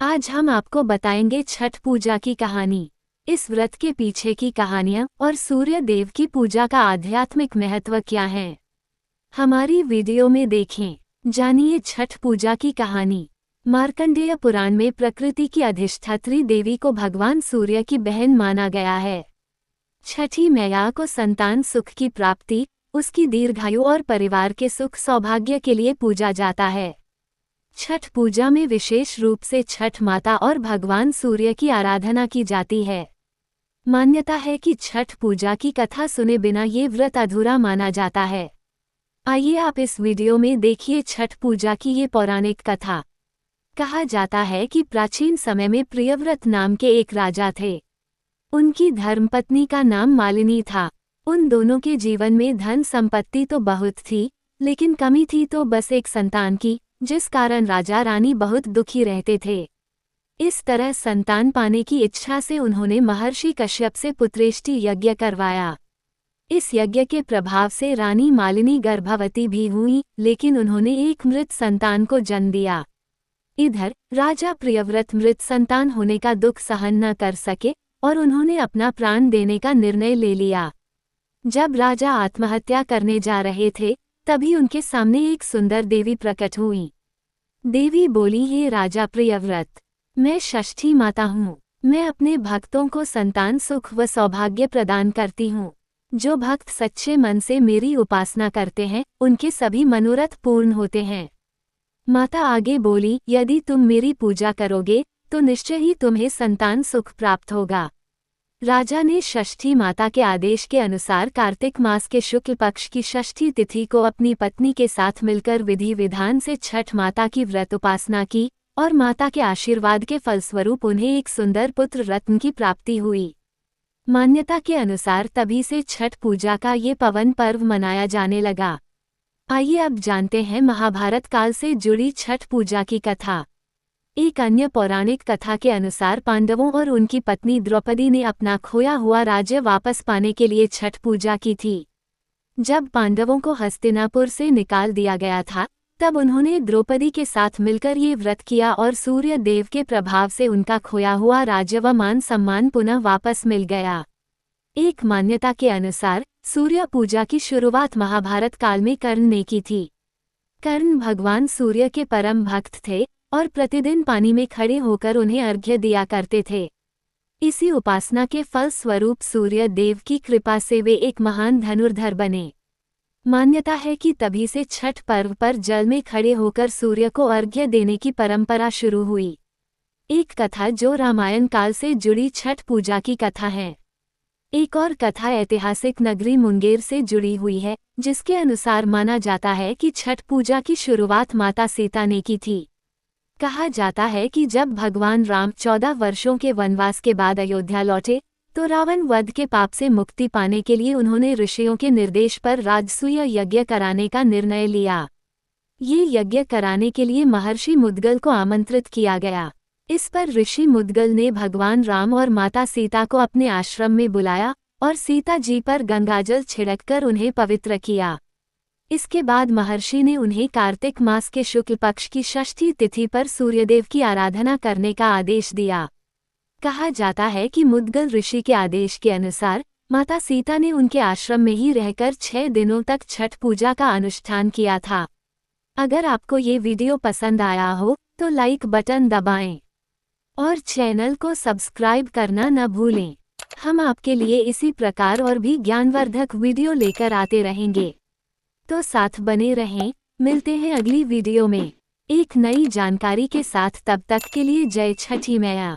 आज हम आपको बताएंगे छठ पूजा की कहानी। इस व्रत के पीछे की कहानियाँ और सूर्य देव की पूजा का आध्यात्मिक महत्व क्या है, हमारी वीडियो में देखें। जानिए छठ पूजा की कहानी। मार्कंडेय पुराण में प्रकृति की अधिष्ठात्री देवी को भगवान सूर्य की बहन माना गया है। छठी मैया को संतान सुख की प्राप्ति, उसकी दीर्घायु और परिवार के सुख सौभाग्य के लिए पूजा जाता है। छठ पूजा में विशेष रूप से छठ माता और भगवान सूर्य की आराधना की जाती है। मान्यता है कि छठ पूजा की कथा सुने बिना ये व्रत अधूरा माना जाता है। आइए आप इस वीडियो में देखिए छठ पूजा की ये पौराणिक कथा। कहा जाता है कि प्राचीन समय में प्रियव्रत नाम के एक राजा थे। उनकी धर्मपत्नी का नाम मालिनी था। उन दोनों के जीवन में धन संपत्ति तो बहुत थी, लेकिन कमी थी तो बस एक संतान की, जिस कारण राजा रानी बहुत दुखी रहते थे। इस तरह संतान पाने की इच्छा से उन्होंने महर्षि कश्यप से पुत्रेष्टि यज्ञ करवाया। इस यज्ञ के प्रभाव से रानी मालिनी गर्भवती भी हुई, लेकिन उन्होंने एक मृत संतान को जन्म दिया। इधर राजा प्रियव्रत मृत संतान होने का दुख सहन न कर सके और उन्होंने अपना प्राण देने का निर्णय ले लिया। जब राजा आत्महत्या करने जा रहे थे, तभी उनके सामने एक सुंदर देवी प्रकट हुई। देवी बोली, हे राजा प्रियव्रत, मैं षष्ठी माता हूँ। मैं अपने भक्तों को संतान सुख व सौभाग्य प्रदान करती हूँ। जो भक्त सच्चे मन से मेरी उपासना करते हैं, उनके सभी मनोरथ पूर्ण होते हैं। माता आगे बोली, यदि तुम मेरी पूजा करोगे तो निश्चय ही तुम्हें संतान सुख प्राप्त होगा। राजा ने षष्ठी माता के आदेश के अनुसार कार्तिक मास के शुक्ल पक्ष की षष्ठी तिथि को अपनी पत्नी के साथ मिलकर विधि विधान से छठ माता की व्रत उपासना की और माता के आशीर्वाद के फलस्वरूप उन्हें एक सुंदर पुत्र रत्न की प्राप्ति हुई। मान्यता के अनुसार तभी से छठ पूजा का ये पावन पर्व मनाया जाने लगा। आइए अब जानते हैं महाभारत काल से जुड़ी छठ पूजा की कथा। एक अन्य पौराणिक कथा के अनुसार पांडवों और उनकी पत्नी द्रौपदी ने अपना खोया हुआ राज्य वापस पाने के लिए छठ पूजा की थी। जब पांडवों को हस्तिनापुर से निकाल दिया गया था, तब उन्होंने द्रौपदी के साथ मिलकर ये व्रत किया और सूर्य देव के प्रभाव से उनका खोया हुआ राज्य व मान सम्मान पुनः वापस मिल गया। एक मान्यता के अनुसार सूर्य पूजा की शुरुआत महाभारत काल में कर्ण ने की थी। कर्ण भगवान सूर्य के परम भक्त थे और प्रतिदिन पानी में खड़े होकर उन्हें अर्घ्य दिया करते थे। इसी उपासना के फल स्वरूप सूर्य देव की कृपा से वे एक महान धनुर्धर बने। मान्यता है कि तभी से छठ पर्व पर जल में खड़े होकर सूर्य को अर्घ्य देने की परंपरा शुरू हुई। एक कथा जो रामायण काल से जुड़ी छठ पूजा की कथा है। एक और कथा ऐतिहासिक नगरी मुंगेर से जुड़ी हुई है, जिसके अनुसार माना जाता है कि छठ पूजा की शुरुआत माता सीता ने की थी। कहा जाता है कि जब भगवान राम 14 वर्षों के वनवास के बाद अयोध्या लौटे, तो रावण वध के पाप से मुक्ति पाने के लिए उन्होंने ऋषियों के निर्देश पर राजसूय यज्ञ कराने का निर्णय लिया। ये यज्ञ कराने के लिए महर्षि मुद्गल को आमंत्रित किया गया। इस पर ऋषि मुद्गल ने भगवान राम और माता सीता को अपने आश्रम में बुलाया और सीता जी पर गंगाजल छिड़ककर उन्हें पवित्र किया। इसके बाद महर्षि ने उन्हें कार्तिक मास के शुक्ल पक्ष की षष्ठी तिथि पर सूर्यदेव की आराधना करने का आदेश दिया। कहा जाता है कि मुद्गल ऋषि के आदेश के अनुसार माता सीता ने उनके आश्रम में ही रहकर 6 दिनों तक छठ पूजा का अनुष्ठान किया था। अगर आपको ये वीडियो पसंद आया हो तो लाइक बटन दबाएं और चैनल को सब्सक्राइब करना न भूलें। हम आपके लिए इसी प्रकार और भी ज्ञानवर्धक वीडियो लेकर आते रहेंगे, तो साथ बने रहें। मिलते हैं अगली वीडियो में एक नई जानकारी के साथ। तब तक के लिए जय छठी मैया।